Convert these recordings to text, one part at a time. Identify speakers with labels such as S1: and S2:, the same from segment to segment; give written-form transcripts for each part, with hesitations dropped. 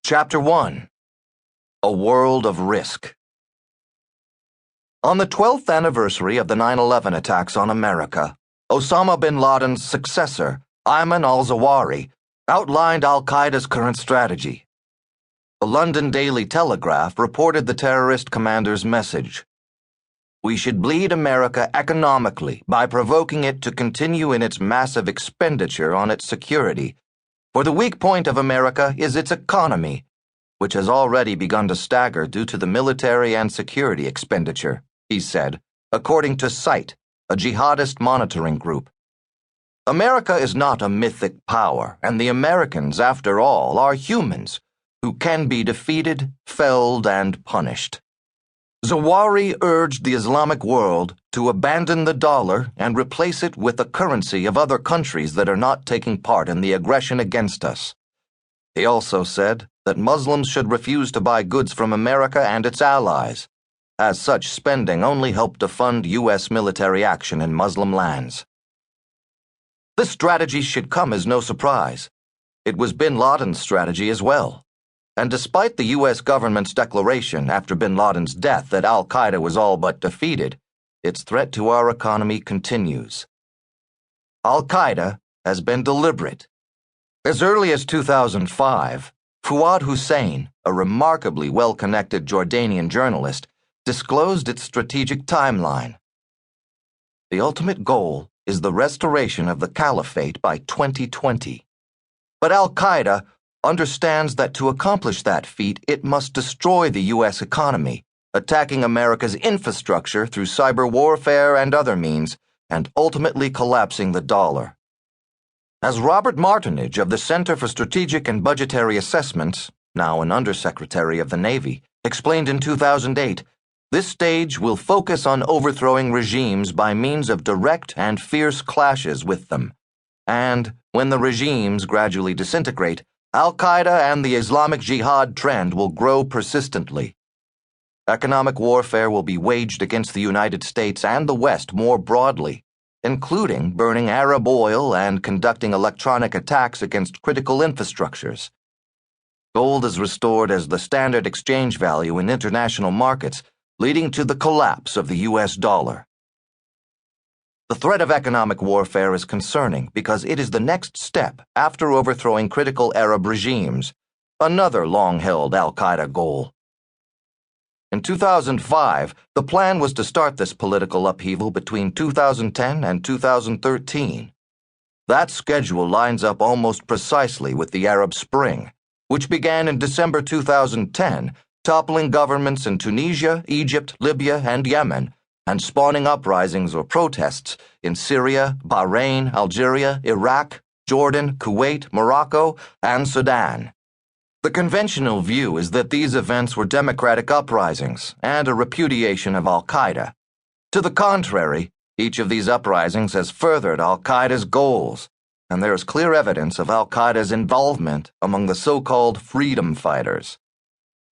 S1: Chapter 1: A World of Risk. On the 12th anniversary of the 9/11 attacks on America, Osama bin Laden's successor, Ayman al-Zawahiri, outlined al-Qaeda's current strategy. The London Daily Telegraph reported the terrorist commander's message. We should bleed America economically by provoking it to continue in its massive expenditure on its security. For the weak point of America is its economy, which has already begun to stagger due to the military and security expenditure, he said, according to SITE, a jihadist monitoring group. America is not a mythic power, and the Americans, after all, are humans who can be defeated, felled, and punished. Zawahiri urged the Islamic world to abandon the dollar and replace it with the currency of other countries that are not taking part in the aggression against us. He also said that Muslims should refuse to buy goods from America and its allies, as such spending only helped to fund U.S. military action in Muslim lands. This strategy should come as no surprise. It was bin Laden's strategy as well. And despite the U.S. government's declaration after bin Laden's death that al-Qaeda was all but defeated, its threat to our economy continues. Al-Qaeda has been deliberate. As early as 2005, Fuad Hussein, a remarkably well-connected Jordanian journalist, disclosed its strategic timeline. The ultimate goal is the restoration of the caliphate by 2020. But al-Qaeda understands that to accomplish that feat, it must destroy the U.S. economy, attacking America's infrastructure through cyber warfare and other means, and ultimately collapsing the dollar. As Robert Martinage of the Center for Strategic and Budgetary Assessments, now an Undersecretary of the Navy, explained in 2008, this stage will focus on overthrowing regimes by means of direct and fierce clashes with them. And, when the regimes gradually disintegrate, al-Qaeda and the Islamic Jihad trend will grow persistently. Economic warfare will be waged against the United States and the West more broadly, including burning Arab oil and conducting electronic attacks against critical infrastructures. Gold is restored as the standard exchange value in international markets, leading to the collapse of the U.S. dollar. The threat of economic warfare is concerning because it is the next step after overthrowing critical Arab regimes, another long-held al-Qaeda goal. In 2005, the plan was to start this political upheaval between 2010 and 2013. That schedule lines up almost precisely with the Arab Spring, which began in December 2010, toppling governments in Tunisia, Egypt, Libya, and Yemen, and spawning uprisings or protests in Syria, Bahrain, Algeria, Iraq, Jordan, Kuwait, Morocco, and Sudan. The conventional view is that these events were democratic uprisings and a repudiation of al-Qaeda. To the contrary, each of these uprisings has furthered al-Qaeda's goals, and there is clear evidence of al-Qaeda's involvement among the so-called freedom fighters.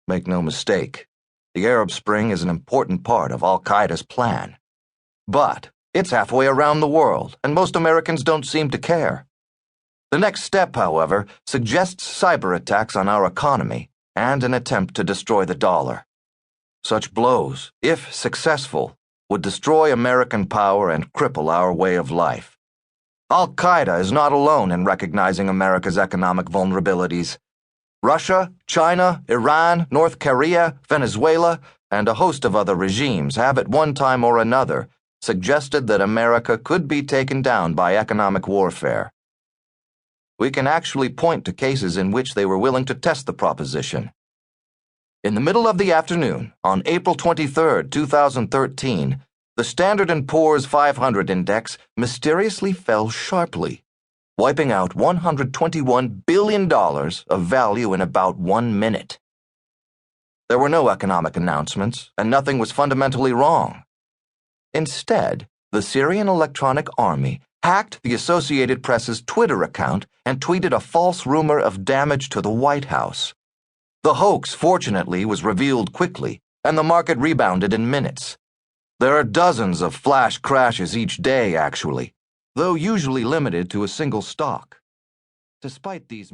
S1: Make no mistake, the Arab Spring is an important part of al-Qaeda's plan. But it's halfway around the world, and most Americans don't seem to care. The next step, however, suggests cyber attacks on our economy and an attempt to destroy the dollar. Such blows, if successful, would destroy American power and cripple our way of life. Al-Qaeda is not alone in recognizing America's economic vulnerabilities. Russia, China, Iran, North Korea, Venezuela, and a host of other regimes have at one time or another suggested that America could be taken down by economic warfare. We can actually point to cases in which they were willing to test the proposition. In the middle of the afternoon, on April 23, 2013, the Standard & Poor's 500 index mysteriously fell sharply, wiping out $121 billion of value in about 1 minute. There were no economic announcements, and nothing was fundamentally wrong. Instead, the Syrian Electronic Army hacked the Associated Press's Twitter account and tweeted a false rumor of damage to the White House. The hoax, fortunately, was revealed quickly, and the market rebounded in minutes. There are dozens of flash crashes each day, actually, though usually limited to a single stock. Despite these